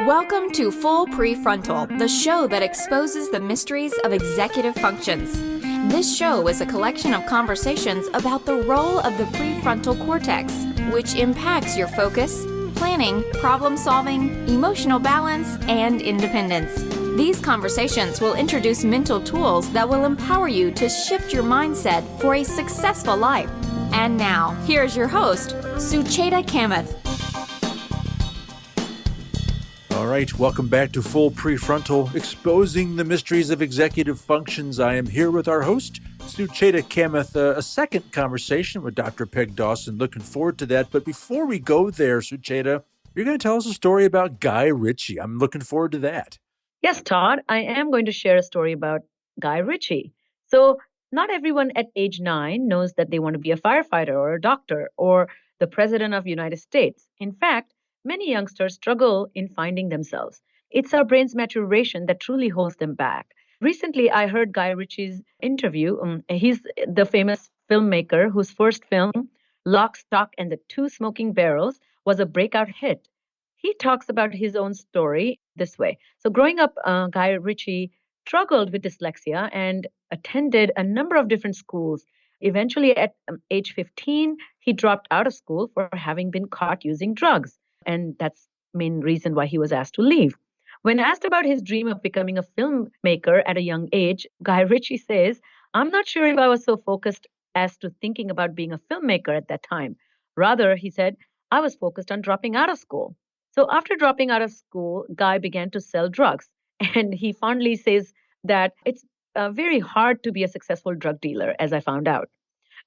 Welcome to Full Prefrontal, the show that exposes the mysteries of executive functions. This show is a collection of conversations about the role of the prefrontal cortex, which impacts your focus, planning, problem-solving, emotional balance, and independence. These conversations will introduce mental tools that will empower you to shift your mindset for a successful life. And now, here's your host, Sucheta Kamath. All right, welcome back to Full Prefrontal, exposing the mysteries of executive functions. I am here with our host, Sucheta Kamath, a second conversation with Dr. Peg Dawson. Looking forward to that. But before we go there, Sucheta, you're going to tell us a story about Guy Ritchie. I'm looking forward to that. Yes, Todd, I am going to share a story about Guy Ritchie. So not everyone at age 9 knows that they want to be a firefighter or a doctor or the president of the United States. In fact, many youngsters struggle in finding themselves. It's our brain's maturation that truly holds them back. Recently, I heard Guy Ritchie's interview. He's the famous filmmaker whose first film, Lock, Stock, and the Two Smoking Barrels, was a breakout hit. He talks about his own story this way. So growing up, Guy Ritchie struggled with dyslexia and attended a number of different schools. Eventually, at age 15, he dropped out of school for having been caught using drugs. And that's the main reason why he was asked to leave. When asked about his dream of becoming a filmmaker at a young age, Guy Ritchie says, "I'm not sure if I was so focused as to thinking about being a filmmaker at that time. Rather," he said, "I was focused on dropping out of school." So after dropping out of school, Guy began to sell drugs. And he fondly says that it's very hard to be a successful drug dealer, as I found out.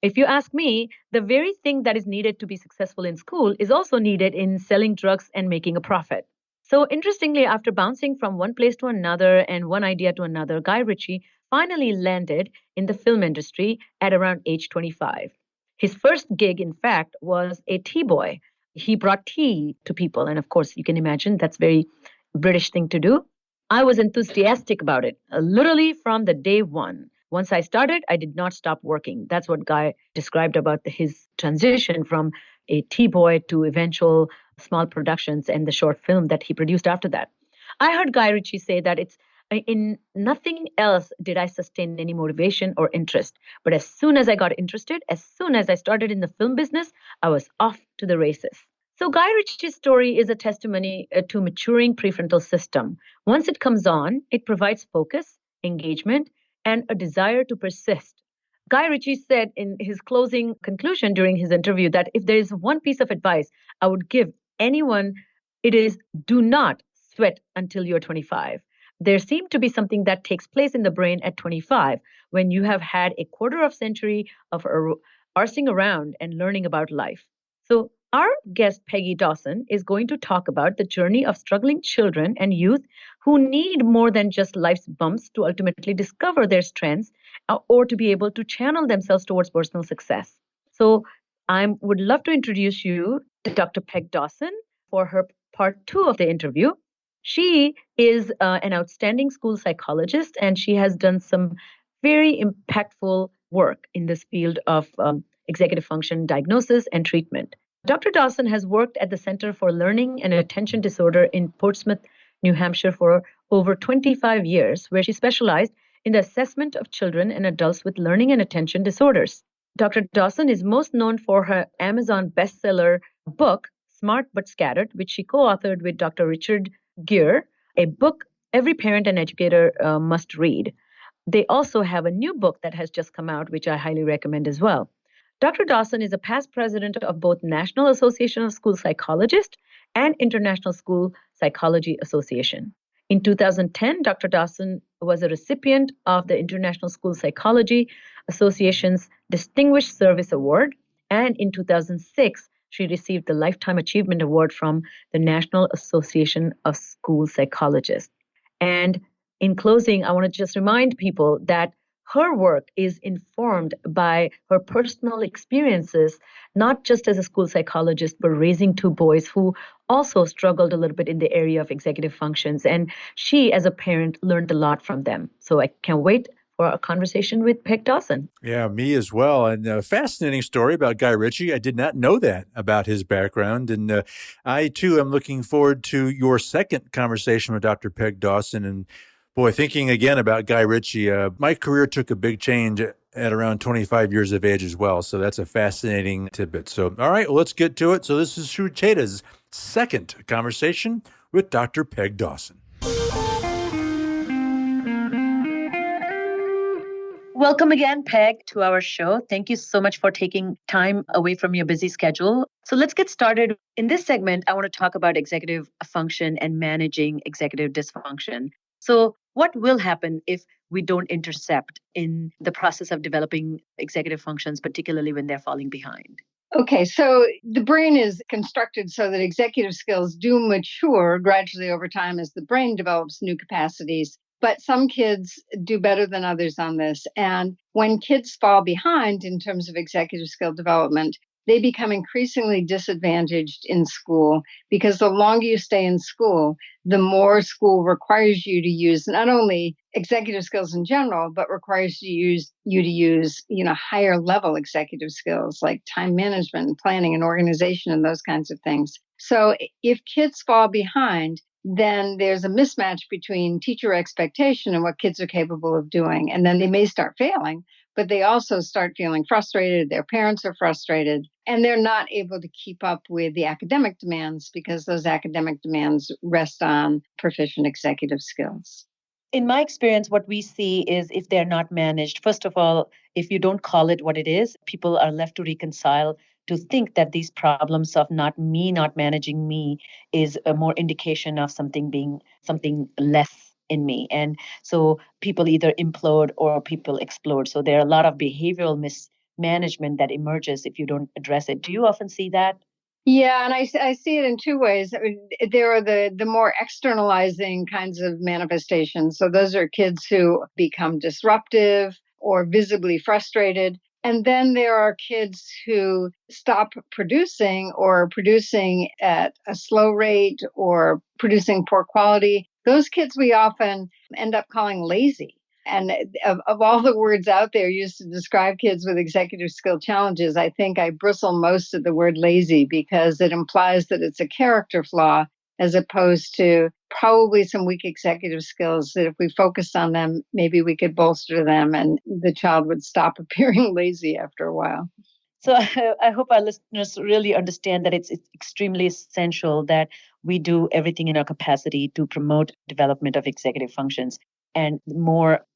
If you ask me, the very thing that is needed to be successful in school is also needed in selling drugs and making a profit. So interestingly, after bouncing from one place to another and one idea to another, Guy Ritchie finally landed in the film industry at around age 25. His first gig, in fact, was a tea boy. He brought tea to people. And of course, you can imagine that's a very British thing to do. I was enthusiastic about it, literally from the day one. Once I started, I did not stop working. That's what Guy described about his transition from a tea boy to eventual small productions and the short film that he produced after that. I heard Guy Ritchie say that it's in nothing else did I sustain any motivation or interest. But as soon as I got interested, as soon as I started in the film business, I was off to the races. So Guy Ritchie's story is a testimony to maturing prefrontal system. Once it comes on, it provides focus, engagement, and a desire to persist. Guy Ritchie said in his closing conclusion during his interview that if there is one piece of advice I would give anyone, it is do not sweat until you're 25. There seemed to be something that takes place in the brain at 25 when you have had a quarter of century of arsing around and learning about life. So our guest, Peggy Dawson, is going to talk about the journey of struggling children and youth who need more than just life's bumps to ultimately discover their strengths or to be able to channel themselves towards personal success. So I would love to introduce you to Dr. Peg Dawson for her part 2 of the interview. She is an outstanding school psychologist, and she has done some very impactful work in this field of executive function diagnosis and treatment. Dr. Dawson has worked at the Center for Learning and Attention Disorder in Portsmouth, New Hampshire for over 25 years, where she specialized in the assessment of children and adults with learning and attention disorders. Dr. Dawson is most known for her Amazon bestseller book, Smart But Scattered, which she co-authored with Dr. Richard Guare, a book every parent and educator must read. They also have a new book that has just come out, which I highly recommend as well. Dr. Dawson is a past president of both National Association of School Psychologists and International School Psychology Association. In 2010, Dr. Dawson was a recipient of the International School Psychology Association's Distinguished Service Award, and in 2006, she received the Lifetime Achievement Award from the National Association of School Psychologists. And in closing, I want to just remind people that her work is informed by her personal experiences, not just as a school psychologist, but raising 2 boys who also struggled a little bit in the area of executive functions. And she, as a parent, learned a lot from them. So I can't wait for a conversation with Peg Dawson. Yeah, me as well. And a fascinating story about Guy Ritchie. I did not know that about his background. And I, too, am looking forward to your second conversation with Dr. Peg Dawson. And boy, thinking again about Guy Ritchie, my career took a big change at around 25 years of age as well. So that's a fascinating tidbit. So, all right, well, let's get to it. So this is Sucheta's second conversation with Dr. Peg Dawson. Welcome again, Peg, to our show. Thank you so much for taking time away from your busy schedule. So let's get started. In this segment, I want to talk about executive function and managing executive dysfunction. So what will happen if we don't intercept in the process of developing executive functions, particularly when they're falling behind? Okay, so the brain is constructed so that executive skills do mature gradually over time as the brain develops new capacities. But some kids do better than others on this. And when kids fall behind in terms of executive skill development, they become increasingly disadvantaged in school because the longer you stay in school, the more school requires you to use not only executive skills in general, but requires you to use higher level executive skills like time management and planning and organization and those kinds of things. So if kids fall behind, then there's a mismatch between teacher expectation and what kids are capable of doing. And then they may start failing, but they also start feeling frustrated. Their parents are frustrated, and they're not able to keep up with the academic demands because those academic demands rest on proficient executive skills. In my experience, what we see is if they're not managed, first of all, if you don't call it what it is, people are left to reconcile to think that these problems of not managing me is a more indication of something less in me. And so people either implode or people explode. So there are a lot of behavioral mismanagement that emerges if you don't address it. Do you often see that? Yeah, and I see it in two ways. I mean, there are the more externalizing kinds of manifestations. So those are kids who become disruptive or visibly frustrated. And then there are kids who stop producing or producing at a slow rate or producing poor quality. Those kids we often end up calling lazy. And of all the words out there used to describe kids with executive skill challenges, I think I bristle most at the word lazy because it implies that it's a character flaw as opposed to probably some weak executive skills that if we focused on them, maybe we could bolster them and the child would stop appearing lazy after a while. So I hope our listeners really understand that it's extremely essential that we do everything in our capacity to promote development of executive functions. And the more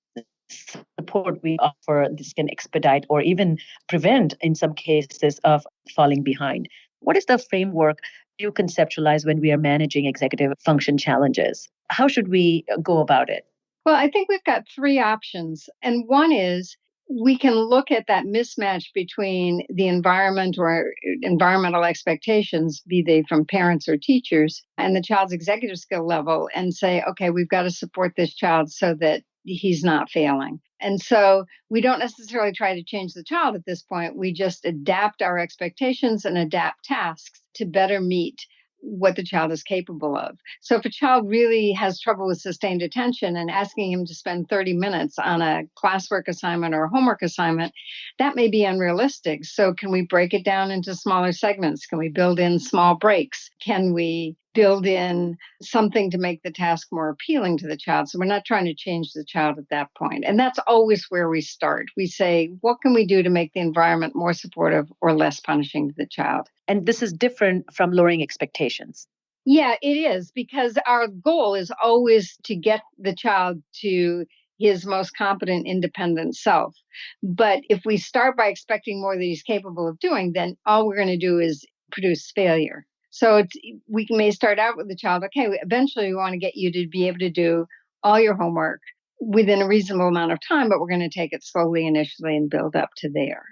support we offer, this can expedite or even prevent, in some cases, of falling behind. What is the framework you conceptualize when we are managing executive function challenges? How should we go about it? Well, I think we've got three options. And one is we can look at that mismatch between the environment or environmental expectations, be they from parents or teachers, and the child's executive skill level and say, okay, we've got to support this child so that he's not failing. And so we don't necessarily try to change the child at this point. We just adapt our expectations and adapt tasks to better meet what the child is capable of. So if a child really has trouble with sustained attention and asking him to spend 30 minutes on a classwork assignment or a homework assignment, that may be unrealistic. So can we break it down into smaller segments? Can we build in small breaks? Can we build in something to make the task more appealing to the child? So we're not trying to change the child at that point. And that's always where we start. We say, what can we do to make the environment more supportive or less punishing to the child? And this is different from lowering expectations. Yeah, it is, because our goal is always to get the child to his most competent, independent self. But if we start by expecting more than he's capable of doing, then all we're going to do is produce failure. So we may start out with the child, okay, eventually we want to get you to be able to do all your homework within a reasonable amount of time, but we're going to take it slowly initially and build up to there.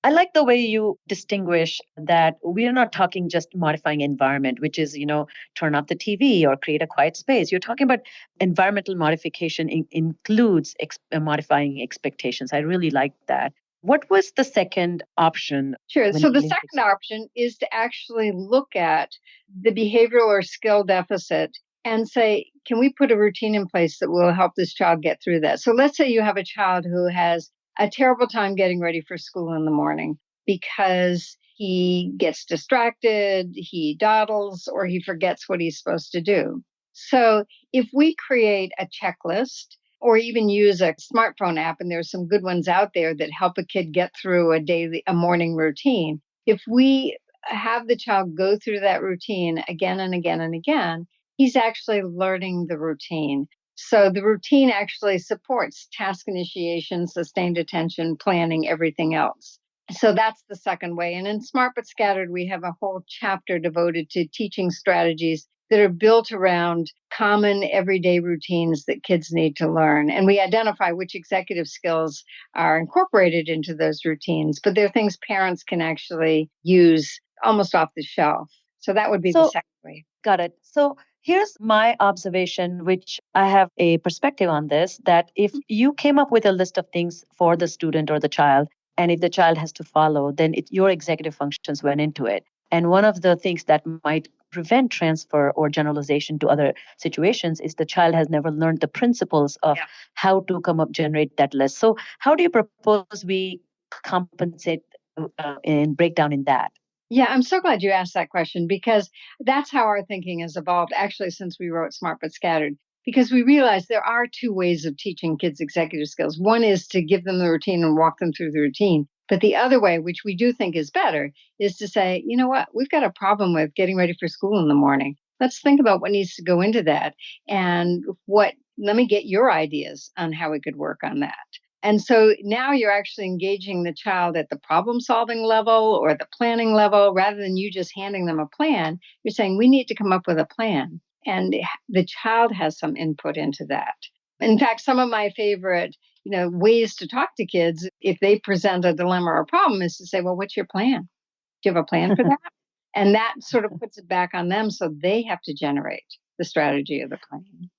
I like the way you distinguish that we are not talking just modifying environment, which is, turn off the TV or create a quiet space. You're talking about environmental modification includes modifying expectations. I really like that. What was the second option? Sure. So the second option is to actually look at the behavioral or skill deficit and say, can we put a routine in place that will help this child get through that? So let's say you have a child who has a terrible time getting ready for school in the morning because he gets distracted, he dawdles, or he forgets what he's supposed to do. So if we create a checklist or even use a smartphone app, and there's some good ones out there that help a kid get through a morning routine. If we have the child go through that routine again and again and again, he's actually learning the routine. So the routine actually supports task initiation, sustained attention, planning, everything else. So that's the second way. And in Smart But Scattered, we have a whole chapter devoted to teaching strategies that are built around common everyday routines that kids need to learn. And we identify which executive skills are incorporated into those routines, but they're things parents can actually use almost off the shelf. So that would be the second way. Got it. So here's my observation, which I have a perspective on this, that if you came up with a list of things for the student or the child, and if the child has to follow, then your executive functions went into it. And one of the things that might prevent transfer or generalization to other situations is the child has never learned the principles of how to generate that list. So how do you propose we compensate and break down in that? Yeah, I'm so glad you asked that question, because that's how our thinking has evolved actually since we wrote Smart But Scattered, because we realized there are two ways of teaching kids executive skills. One is to give them the routine and walk them through the routine. But the other way, which we do think is better, is to say, you know what, we've got a problem with getting ready for school in the morning. Let's think about what needs to go into that. And let me get your ideas on how we could work on that. And so now you're actually engaging the child at the problem solving level or the planning level, rather than you just handing them a plan. You're saying, we need to come up with a plan. And the child has some input into that. In fact, some of my favorite ways to talk to kids, if they present a dilemma or a problem, is to say, well, what's your plan? Do you have a plan for that? And that sort of puts it back on them, so they have to generate the strategy of the plan.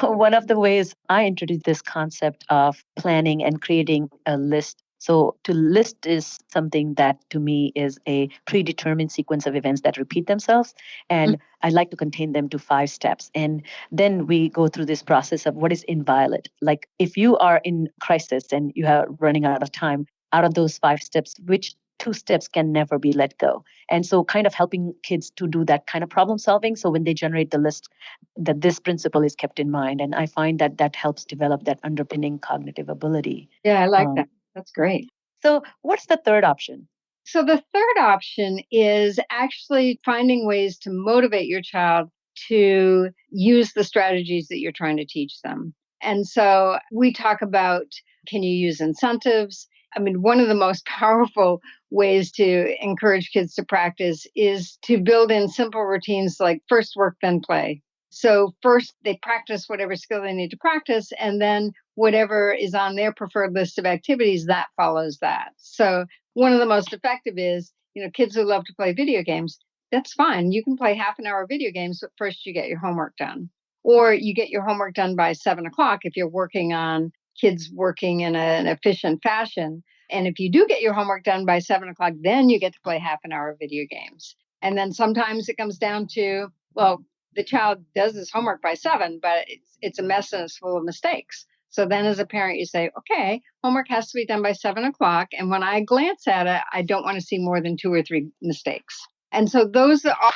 One of the ways I introduced this concept of planning and creating a list. So to list is something that to me is a predetermined sequence of events that repeat themselves. And I like to contain them to 5 steps. And then we go through this process of what is inviolate. Like if you are in crisis and you are running out of time, out of those 5 steps, which 2 steps can never be let go. And so kind of helping kids to do that kind of problem solving. So when they generate the list, that this principle is kept in mind. And I find that that helps develop that underpinning cognitive ability. Yeah, I like that. That's great. So what's the third option? So the third option is actually finding ways to motivate your child to use the strategies that you're trying to teach them. And so we talk about, can you use incentives? I mean, one of the most powerful ways to encourage kids to practice is to build in simple routines like first work, then play. So first they practice whatever skill they need to practice, and then whatever is on their preferred list of activities, that follows that. So one of the most effective is, kids who love to play video games, that's fine. You can play half an hour of video games, but first you get your homework done. Or you get your homework done by 7:00 if you're working on kids working in an efficient fashion. And if you do get your homework done by 7:00, then you get to play half an hour of video games. And then sometimes it comes down to, well, the child does his homework by 7, but it's a mess and it's full of mistakes. So then as a parent, you say, okay, homework has to be done by 7:00. And when I glance at it, I don't want to see more than 2 or 3 mistakes. And so those are all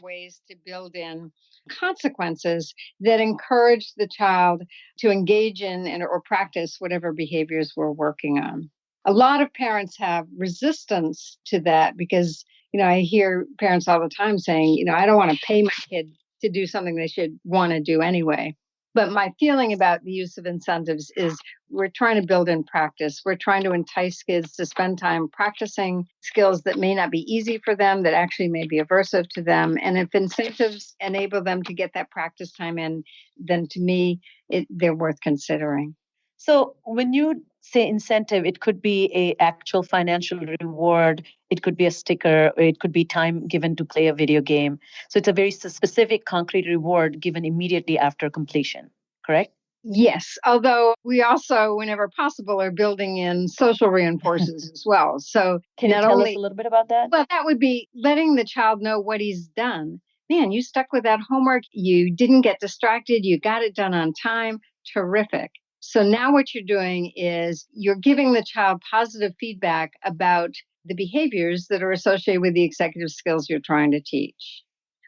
ways to build in consequences that encourage the child to engage in or practice whatever behaviors we're working on. A lot of parents have resistance to that because, I hear parents all the time saying, I don't want to pay my kid to do something they should want to do anyway. But my feeling about the use of incentives is we're trying to build in practice. We're trying to entice kids to spend time practicing skills that may not be easy for them, that actually may be aversive to them. And if incentives enable them to get that practice time in, then to me, they're worth considering. So when you say incentive, it could be a actual financial reward, it could be a sticker, or it could be time given to play a video game. So it's a very specific, concrete reward given immediately after completion, correct? Yes, although we also, whenever possible, are building in social reinforcers as well. So can you tell us a little bit about that? Well, that would be letting the child know what he's done. man, you stuck with that homework. You didn't get distracted. You got it done on time. Terrific. So now what you're doing is you're giving the child positive feedback about the behaviors that are associated with the executive skills you're trying to teach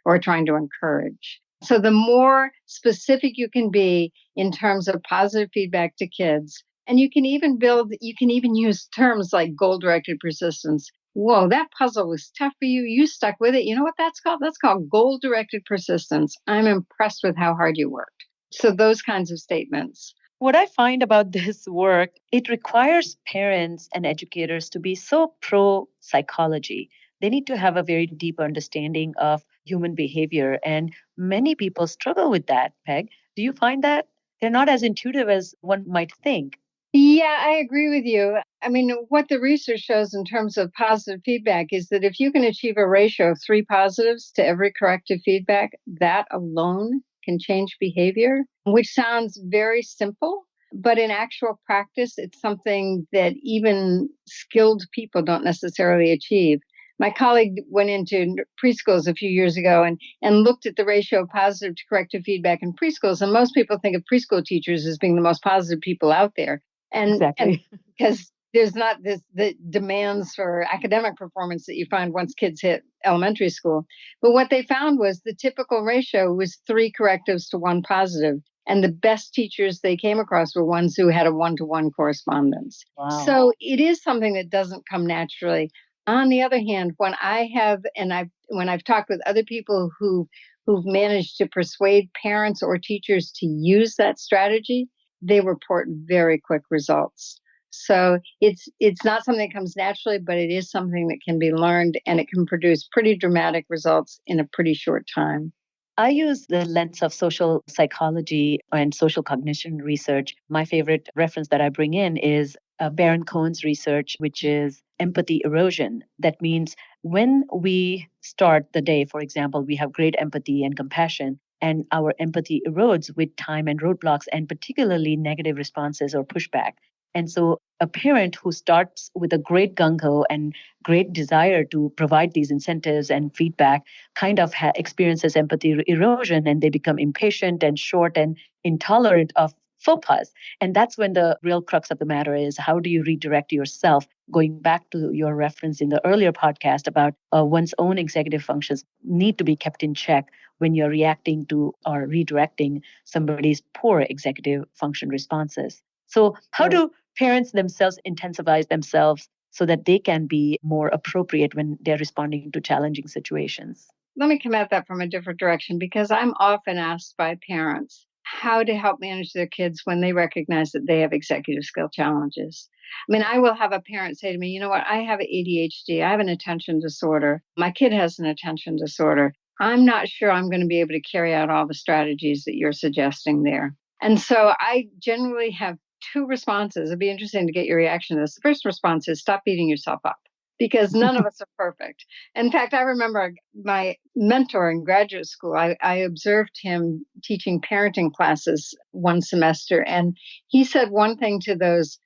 or trying to encourage. So the more specific you can be in terms of positive feedback to kids, and you can even use terms like goal-directed persistence. Whoa, that puzzle was tough for you. You stuck with it. You know what that's called? That's called goal-directed persistence. I'm impressed with how hard you worked. So those kinds of statements. What I find about this work, it requires parents and educators to be so pro psychology. They need to have a very deep understanding of human behavior. And many people struggle with that, Peg. Do you find that? They're not as intuitive as one might think. Yeah, I agree with you. I mean, what the research shows in terms of positive feedback is that if you can achieve a ratio of 3 positives to every corrective feedback, that alone can change behavior, which sounds very simple. But in actual practice, it's something that even skilled people don't necessarily achieve. My colleague went into preschools a few years ago and looked at the ratio of positive to corrective feedback in preschools. And most people think of preschool teachers as being the most positive people out there. Exactly. Because there's not the demands for academic performance that you find once kids hit elementary school. But what they found was the typical ratio was 3 correctives to 1 positive. And the best teachers they came across were ones who had a 1-to-1 correspondence. Wow. So it is something that doesn't come naturally. On the other hand, when I've talked with other people who've managed to persuade parents or teachers to use that strategy, they report very quick results. So it's not something that comes naturally, but it is something that can be learned, and it can produce pretty dramatic results in a pretty short time. I use the lens of social psychology and social cognition research. My favorite reference that I bring in is Baron Cohen's research, which is empathy erosion. That means when we start the day, for example, we have great empathy and compassion, and our empathy erodes with time and roadblocks, and particularly negative responses or pushback. And so a parent who starts with a great gung-ho and great desire to provide these incentives and feedback kind of experiences empathy erosion, and they become impatient and short and intolerant of faux pas. And that's when the real crux of the matter is, how do you redirect yourself? Going back to your reference in the earlier podcast about one's own executive functions need to be kept in check when you're reacting to or redirecting somebody's poor executive function responses. So how do parents themselves intensify themselves so that they can be more appropriate when they're responding to challenging situations? Let me come at that from a different direction, because I'm often asked by parents how to help manage their kids when they recognize that they have executive skill challenges. I mean, I will have a parent say to me, you know what, I have ADHD, I have an attention disorder, my kid has an attention disorder. I'm not sure I'm going to be able to carry out all the strategies that you're suggesting there. And so I generally have 2 responses. It'd be interesting to get your reaction to this. The first response is stop beating yourself up, because none of us are perfect. In fact, I remember my mentor in graduate school, I observed him teaching parenting classes one semester. And he said one thing to those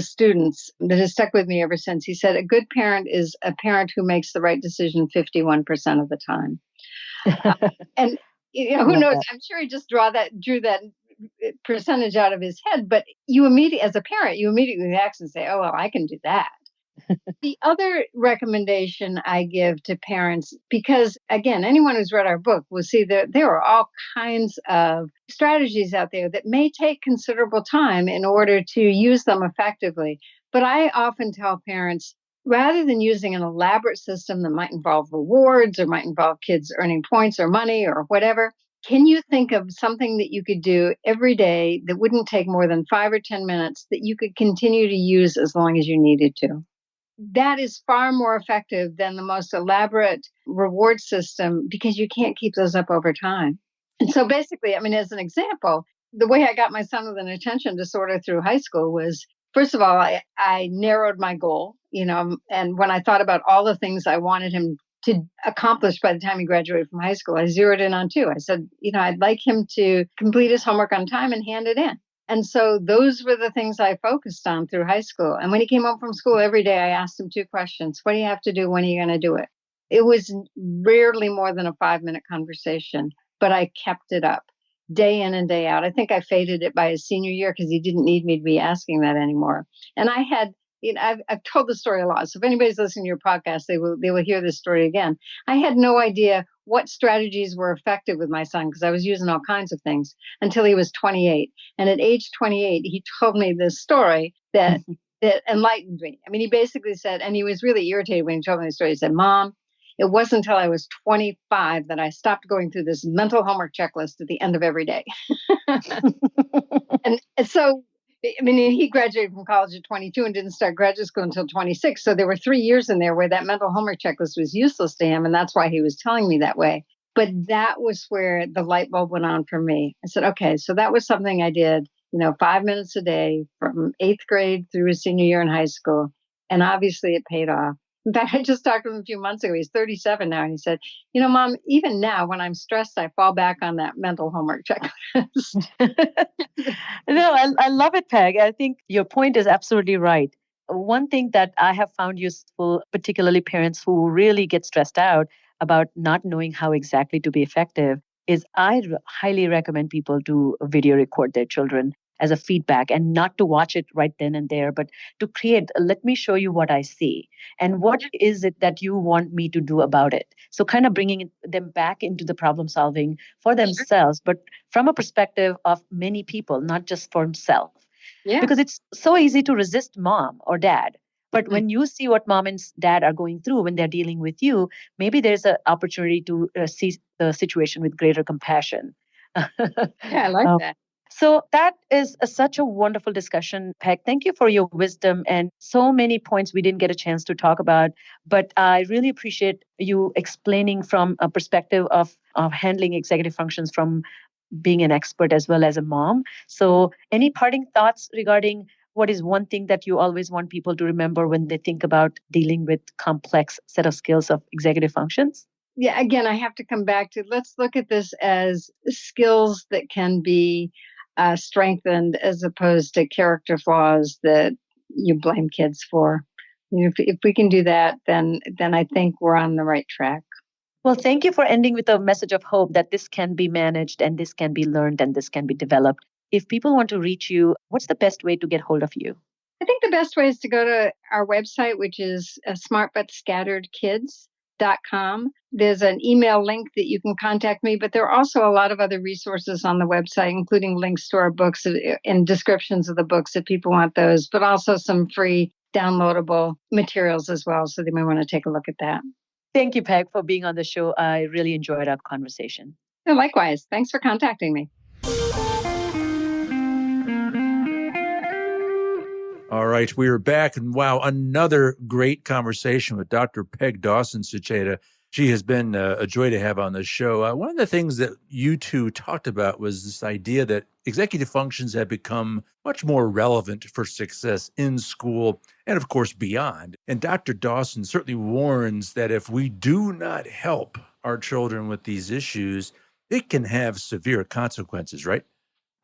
students that has stuck with me ever since. He said, a good parent is a parent who makes the right decision 51% of the time. And who knows? I'm sure he just drew that percentage out of his head, but as a parent, you immediately react and say, oh, well, I can do that. The other recommendation I give to parents, because again, anyone who's read our book will see that there are all kinds of strategies out there that may take considerable time in order to use them effectively. But I often tell parents, rather than using an elaborate system that might involve rewards or might involve kids earning points or money or whatever, can you think of something that you could do every day that wouldn't take more than 5 or 10 minutes that you could continue to use as long as you needed to? That is far more effective than the most elaborate reward system, because you can't keep those up over time. And so basically, I mean, as an example, the way I got my son with an attention disorder through high school was, first of all, I narrowed my goal, and when I thought about all the things I wanted him to accomplish by the time he graduated from high school, I zeroed in on 2. I said, I'd like him to complete his homework on time and hand it in. And so those were the things I focused on through high school. And when he came home from school every day, I asked him 2 questions. What do you have to do? When are you going to do it? It was rarely more than a 5-minute conversation, but I kept it up day in and day out. I think I faded it by his senior year because he didn't need me to be asking that anymore. And I had, I've told the story a lot. So if anybody's listening to your podcast, they will hear this story again. I had no idea what strategies were effective with my son because I was using all kinds of things until he was 28. And at age 28, he told me this story that enlightened me. I mean, he basically said, and he was really irritated when he told me the story. He said, "Mom, it wasn't until I was 25 that I stopped going through this mental homework checklist at the end of every day." and so, I mean, he graduated from college at 22 and didn't start graduate school until 26. So there were 3 years in there where that mental homework checklist was useless to him. And that's why he was telling me that way. But that was where the light bulb went on for me. I said, okay, so that was something I did, 5 minutes a day from 8th grade through his senior year in high school. And obviously it paid off. In fact, I just talked to him a few months ago. He's 37 now. And he said, Mom, even now when I'm stressed, I fall back on that mental homework checklist. No, I love it, Peg. I think your point is absolutely right. One thing that I have found useful, particularly parents who really get stressed out about not knowing how exactly to be effective, is I highly recommend people to video record their children as a feedback and not to watch it right then and there, but to create, let me show you what I see and what is it that you want me to do about it. So kind of bringing them back into the problem solving for themselves, but from a perspective of many people, not just for himself. Yeah. Because it's so easy to resist mom or dad. But when you see what mom and dad are going through when they're dealing with you, maybe there's an opportunity to see the situation with greater compassion. Yeah, I like that. So that is such a wonderful discussion, Peg. Thank you for your wisdom and so many points we didn't get a chance to talk about. But I really appreciate you explaining from a perspective of handling executive functions from being an expert as well as a mom. So any parting thoughts regarding what is one thing that you always want people to remember when they think about dealing with complex set of skills of executive functions? Yeah, again, I have to come back to, let's look at this as skills that can be strengthened as opposed to character flaws that you blame kids for. If we can do that, then I think we're on the right track. Well, thank you for ending with a message of hope that this can be managed and this can be learned and this can be developed. If people want to reach you, what's the best way to get hold of you? I think the best way is to go to our website, which is smartbutscatteredkids.com. There's an email link that you can contact me, but there are also a lot of other resources on the website, including links to our books and descriptions of the books if people want those, but also some free downloadable materials as well. So they may want to take a look at that. Thank you, Peg, for being on the show. I really enjoyed our conversation. Yeah, likewise. Thanks for contacting me. All right, we are back, and wow, another great conversation with Dr. Peg Dawson, Sucheta. She has been a joy to have on the show. One of the things that you two talked about was this idea that executive functions have become much more relevant for success in school and, of course, beyond. And Dr. Dawson certainly warns that if we do not help our children with these issues, it can have severe consequences, right?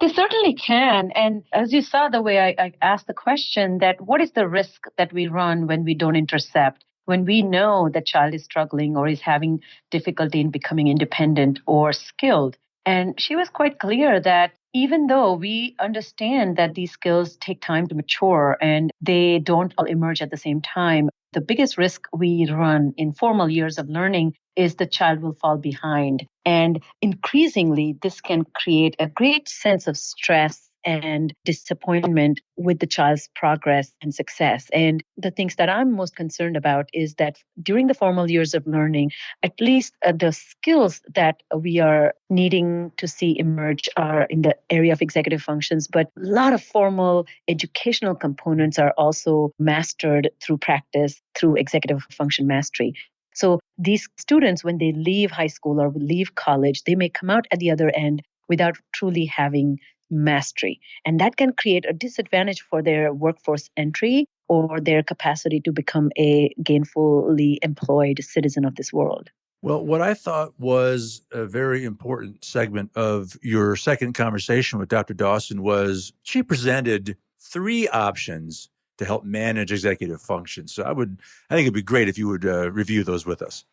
They certainly can. And as you saw the way I asked the question, that what is the risk that we run when we don't intercept? When we know the child is struggling or is having difficulty in becoming independent or skilled. And she was quite clear that even though we understand that these skills take time to mature and they don't all emerge at the same time, the biggest risk we run in formal years of learning is the child will fall behind. And increasingly, this can create a great sense of stress and disappointment with the child's progress and success. And the things that I'm most concerned about is that during the formal years of learning, at least the skills that we are needing to see emerge are in the area of executive functions, but a lot of formal educational components are also mastered through practice, through executive function mastery. So these students, when they leave high school or leave college, they may come out at the other end without truly having mastery. And that can create a disadvantage for their workforce entry or their capacity to become a gainfully employed citizen of this world. Well, what I thought was a very important segment of your second conversation with Dr. Dawson was she presented 3 options to help manage executive functions. So I think it'd be great if you would review those with us.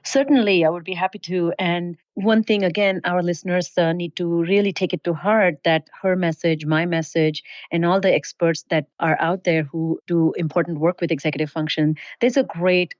Certainly, I would be happy to. And one thing, again, our listeners need to really take it to heart that her message, my message, and all the experts that are out there who do important work with executive function, there's a great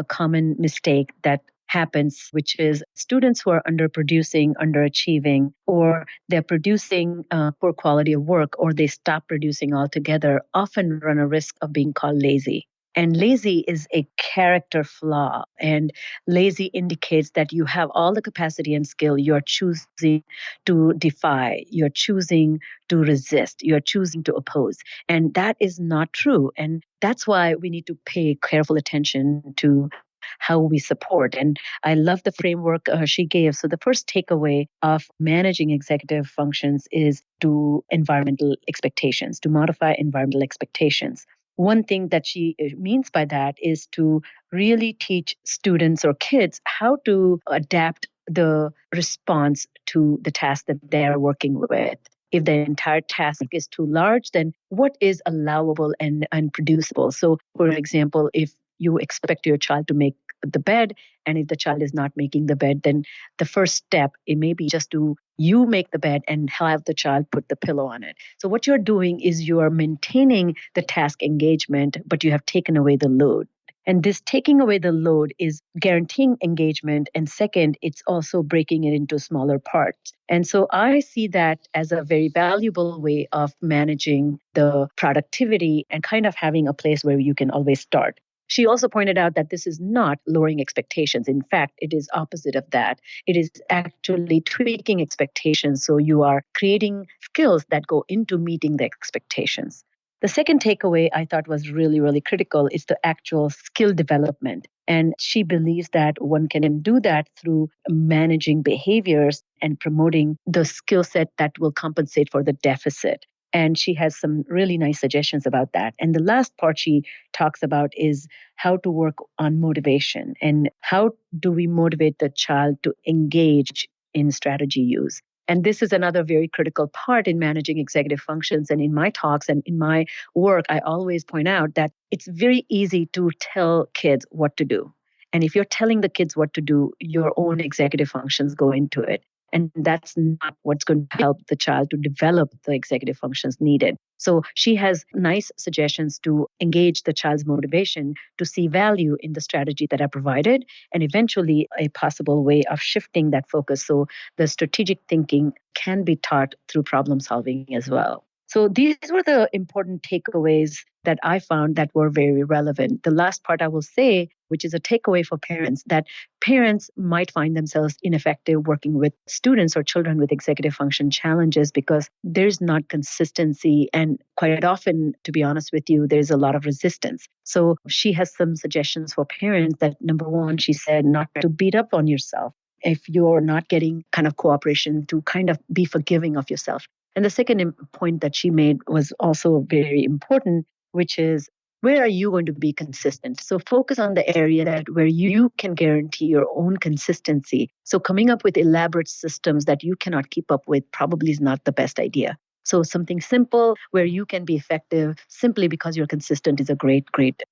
common mistake that happens, which is students who are underproducing, underachieving, or they're producing poor quality of work, or they stop producing altogether, often run a risk of being called lazy. And lazy is a character flaw. And lazy indicates that you have all the capacity and skill. You're choosing to defy. You're choosing to resist. You're choosing to oppose. And that is not true. And that's why we need to pay careful attention to how we support. And I love the framework she gave. So the first takeaway of managing executive functions is to environmental expectations, to modify environmental expectations. One thing that she means by that is to really teach students or kids how to adapt the response to the task that they're working with. If the entire task is too large, then what is allowable and producible? So, for example, if you expect your child to make the bed, and if the child is not making the bed, then the first step, it may be just to you make the bed and have the child put the pillow on it. So what you're doing is you are maintaining the task engagement, but you have taken away the load. And this taking away the load is guaranteeing engagement. And second, it's also breaking it into smaller parts. And so I see that as a very valuable way of managing the productivity and kind of having a place where you can always start. She also pointed out that this is not lowering expectations. In fact, it is opposite of that. It is actually tweaking expectations. So you are creating skills that go into meeting the expectations. The second takeaway I thought was really, really critical is the actual skill development. And she believes that one can do that through managing behaviors and promoting the skill set that will compensate for the deficit. And she has some really nice suggestions about that. And the last part she talks about is how to work on motivation and how do we motivate the child to engage in strategy use. And this is another very critical part in managing executive functions. And in my talks and in my work, I always point out that it's very easy to tell kids what to do. And if you're telling the kids what to do, your own executive functions go into it. And that's not what's going to help the child to develop the executive functions needed. So she has nice suggestions to engage the child's motivation to see value in the strategy that I provided, and eventually a possible way of shifting that focus so the strategic thinking can be taught through problem solving as well. So these were the important takeaways that I found that were very relevant. The last part I will say, which is a takeaway for parents, that parents might find themselves ineffective working with students or children with executive function challenges because there's not consistency. And quite often, to be honest with you, there's a lot of resistance. So she has some suggestions for parents that, number one, she said not to beat up on yourself. If you're not getting kind of cooperation, to kind of be forgiving of yourself. And the second point that she made was also very important, which is, where are you going to be consistent? So focus on the area where you can guarantee your own consistency. So coming up with elaborate systems that you cannot keep up with probably is not the best idea. So something simple where you can be effective simply because you're consistent is a great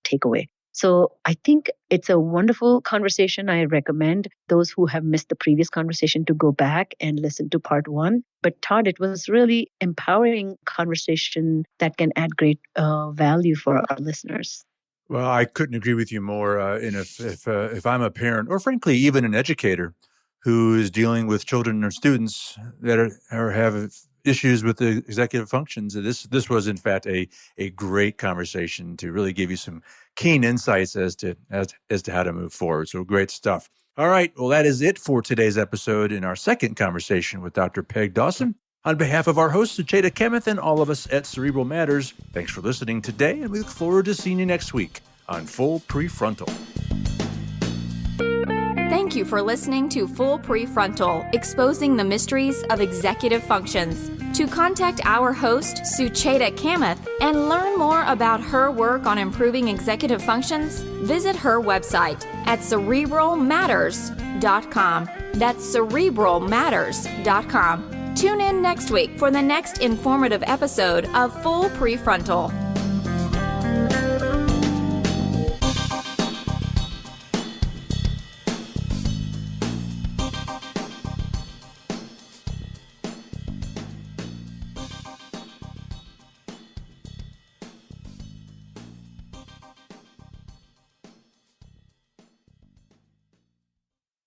takeaway. So I think it's a wonderful conversation. I recommend those who have missed the previous conversation to go back and listen to part 1. But Todd, it was really empowering conversation that can add great value for our listeners. Well, I couldn't agree with you more. And if I'm a parent, or frankly, even an educator who is dealing with children or students that have issues with the executive functions, this was in fact a great conversation to really give you some keen insights as to how to move forward. So great stuff. All right. Well, that is it for today's episode in our second conversation with Dr. Peg Dawson. On behalf of our host, Sucheta Kamath, and all of us at Cerebral Matters, thanks for listening today, and we look forward to seeing you next week on Full Prefrontal. Thank you for listening to Full Prefrontal, Exposing the Mysteries of Executive Functions. To contact our host, Sucheta Kamath, and learn more about her work on improving executive functions, visit her website at cerebralmatters.com. That's cerebralmatters.com. Tune in next week for the next informative episode of Full Prefrontal.